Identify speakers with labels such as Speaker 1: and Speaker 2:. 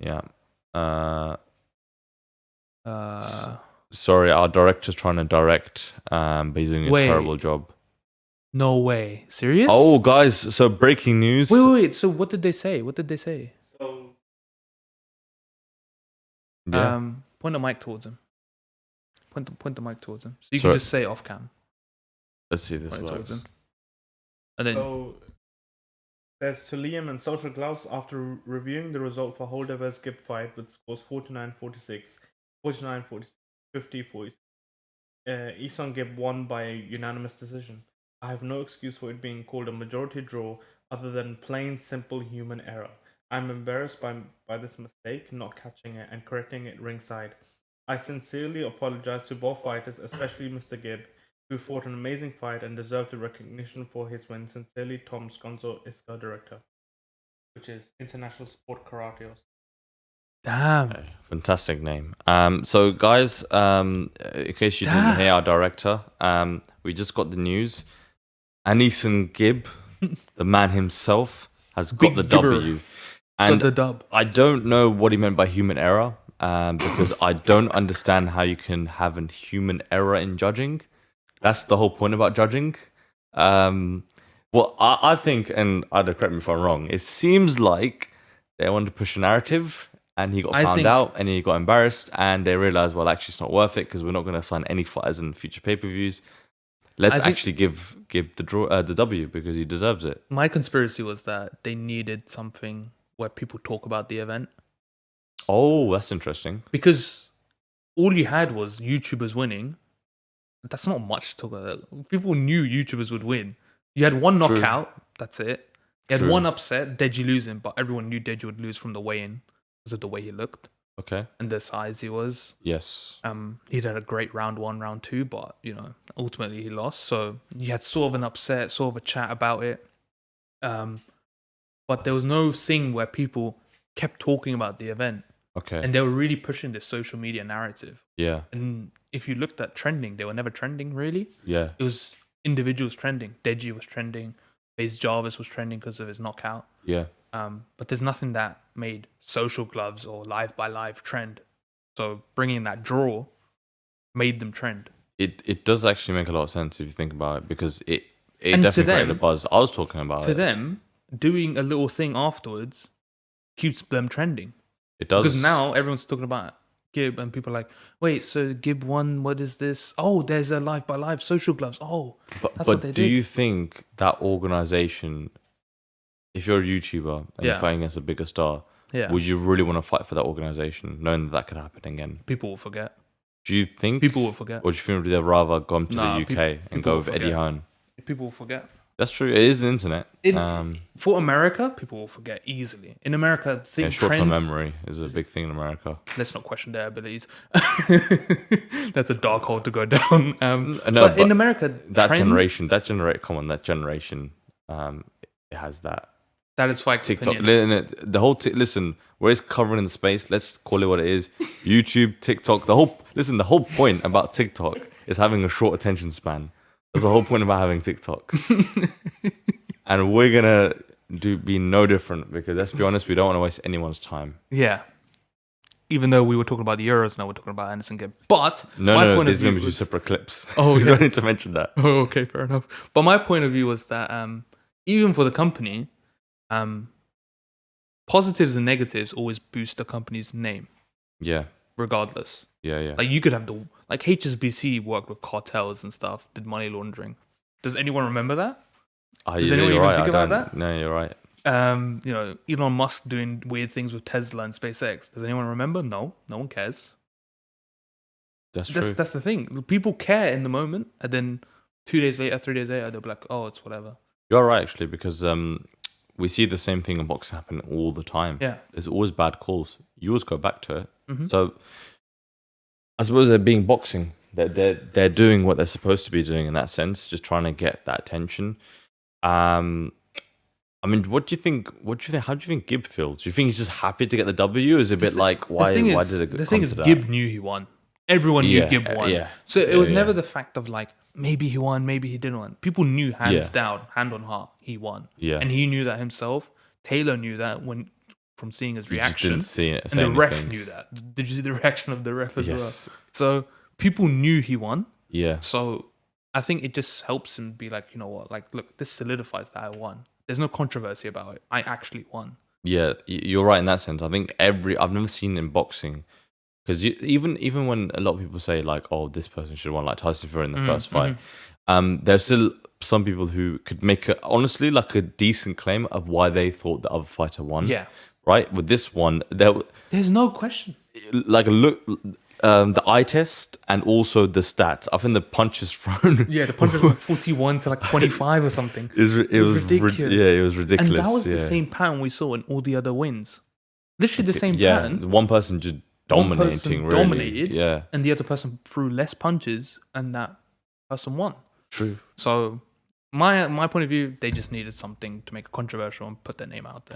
Speaker 1: Yeah.
Speaker 2: Uh,
Speaker 1: Sorry, our director's trying to direct, but he's doing a terrible job.
Speaker 2: No way. Serious?
Speaker 1: Oh, guys! So breaking news.
Speaker 2: Wait. So what did they say?
Speaker 3: So
Speaker 1: Yeah.
Speaker 2: Point the mic towards him. Point the mic towards him. So you can just say off cam.
Speaker 1: Let's see if this
Speaker 2: Point towards
Speaker 1: works.
Speaker 2: him. And then
Speaker 3: So there's to Liam and Social Gloves after reviewing the result for Holder vs Gib 5 with scores 49-46, 49-46, 50-46. AnEsonGib won by a unanimous decision. I have no excuse for it being called a majority draw other than plain simple human error. I'm embarrassed by this mistake, not catching it and correcting it ringside. I sincerely apologize to both fighters, especially Mr. Gib, who fought an amazing fight and deserved the recognition for his win. Sincerely, Tom Sconzo, ISKA director, which is International Sport Karate.
Speaker 2: damn.
Speaker 1: Okay, fantastic name. So guys, in case you didn't hear our director, we just got the news. AnEsonGib, the man himself, has got the W. And
Speaker 2: got the dub.
Speaker 1: I don't know what he meant by human error, because I don't understand how you can have a human error in judging. That's the whole point about judging. Well, I think, and I'd correct me if I'm wrong, it seems like they wanted to push a narrative and he got found out and he got embarrassed and they realized, well, actually it's not worth it because we're not going to sign any fighters in future pay-per-views. Let's actually give the W because he deserves it.
Speaker 2: My conspiracy was that they needed something where people talk about the event.
Speaker 1: Oh, that's interesting.
Speaker 2: Because all you had was YouTubers winning. That's not much to talk about. People knew YouTubers would win. You had one knockout, that's it. You had one upset, Deji losing, but everyone knew Deji would lose from the weigh-in because of the way he looked.
Speaker 1: Okay.
Speaker 2: And the size he was.
Speaker 1: Yes.
Speaker 2: He'd had a great round 1, round 2, but ultimately he lost. So you had sort of an upset, sort of a chat about it. But there was no thing where people kept talking about the event.
Speaker 1: Okay.
Speaker 2: And they were really pushing this social media narrative.
Speaker 1: Yeah.
Speaker 2: And if you looked at trending, they were never trending really.
Speaker 1: Yeah.
Speaker 2: It was individuals trending. Deji was trending. FaZe Jarvis was trending because of his knockout.
Speaker 1: Yeah.
Speaker 2: But there's nothing that made Social Gloves or Live by Live trend. So bringing that draw made them trend.
Speaker 1: It does actually make a lot of sense if you think about it because it definitely created a buzz. I was talking about it.
Speaker 2: To them, doing a little thing afterwards keeps them trending.
Speaker 1: It does.
Speaker 2: Because now everyone's talking about Gib and people are like, wait, so Gib won, what is this? Oh, there's a Live by Live Social Gloves. Oh, that's what they did.
Speaker 1: Do you think that organization, if you're a YouTuber and you're fighting against a bigger star, would you really want to fight for that organization knowing that could happen again?
Speaker 2: People will forget.
Speaker 1: Do you think?
Speaker 2: People will forget.
Speaker 1: Or do you think they'd rather come to the UK and go with Eddie Hearn?
Speaker 2: People will forget.
Speaker 1: That's true. It is the internet.
Speaker 2: For America, people will forget easily. In America,
Speaker 1: short-term memory is a big thing in America.
Speaker 2: Let's not question their abilities. That's a dark hole to go down. But in America,
Speaker 1: that generation, it has that.
Speaker 2: That is Fike's
Speaker 1: TikTok.
Speaker 2: opinion.
Speaker 1: The whole listen, where it's covering the space. Let's call it what it is. YouTube, TikTok. The whole point about TikTok is having a short attention span. That's the whole point about having TikTok. And we're gonna be no different because let's be honest, we don't want to waste anyone's time.
Speaker 2: Yeah. Even though we were talking about the Euros, now we're talking about AnEsonGib. But
Speaker 1: no, there's gonna be two separate clips.
Speaker 2: Oh,
Speaker 1: we don't need to mention that.
Speaker 2: Oh, okay, fair enough. But my point of view was that even for the company, positives and negatives always boost the company's name.
Speaker 1: Yeah.
Speaker 2: Regardless.
Speaker 1: Yeah.
Speaker 2: Like you could have HSBC worked with cartels and stuff, did money laundering. Does anyone remember that? Does anyone even think about that?
Speaker 1: No, you're right.
Speaker 2: Elon Musk doing weird things with Tesla and SpaceX. Does anyone remember? No one cares.
Speaker 1: That's true.
Speaker 2: That's the thing. People care in the moment, and then 2 days later, 3 days later, they'll be like, "Oh, it's whatever."
Speaker 1: You're right, actually, because we see the same thing in boxing happen all the time.
Speaker 2: Yeah,
Speaker 1: there's always bad calls. You always go back to it.
Speaker 2: Mm-hmm.
Speaker 1: So I suppose they're being boxing. They're doing what they're supposed to be doing in that sense, just trying to get that attention. I mean, what do you think? How do you think Gib feels? Do you think he's just happy to get the W? Or is it a bit like why did it come to that?
Speaker 2: The thing is, Gib knew he won. Everyone knew Gib won. Yeah. So it was never the fact of like maybe he won, maybe he didn't win. People knew hands down, hand on heart, he won.
Speaker 1: Yeah.
Speaker 2: And he knew that himself. Taylor knew that from seeing his
Speaker 1: You just
Speaker 2: reaction.
Speaker 1: didn't see it.
Speaker 2: And
Speaker 1: say
Speaker 2: the ref
Speaker 1: anything.
Speaker 2: knew that. Did you see the reaction of the ref as well?
Speaker 1: Yes.
Speaker 2: So people knew he won.
Speaker 1: Yeah.
Speaker 2: So I think it just helps him be like, you know what, like, look, this solidifies that I won. There's no controversy about it. I actually won.
Speaker 1: Yeah, you're right in that sense. I think I've never seen in boxing, because even when a lot of people say like, oh, this person should have won, like Tyson Fury in the first fight, there's still some people who could make honestly like a decent claim of why they thought the other fighter won.
Speaker 2: Yeah.
Speaker 1: Right. With this one,
Speaker 2: There's no question.
Speaker 1: like the eye test and also the stats. I think the punches thrown.
Speaker 2: Yeah, the punches were 41 to like 25 or something.
Speaker 1: It was ridiculous. It was ridiculous.
Speaker 2: And that was the same pattern we saw in all the other wins. Literally the same
Speaker 1: Yeah,
Speaker 2: pattern.
Speaker 1: one person just dominating. Really.
Speaker 2: Dominated,
Speaker 1: Yeah.
Speaker 2: and the other person threw less punches, and that person won.
Speaker 1: True.
Speaker 2: So my point of view, they just needed something to make it controversial and put their name out there.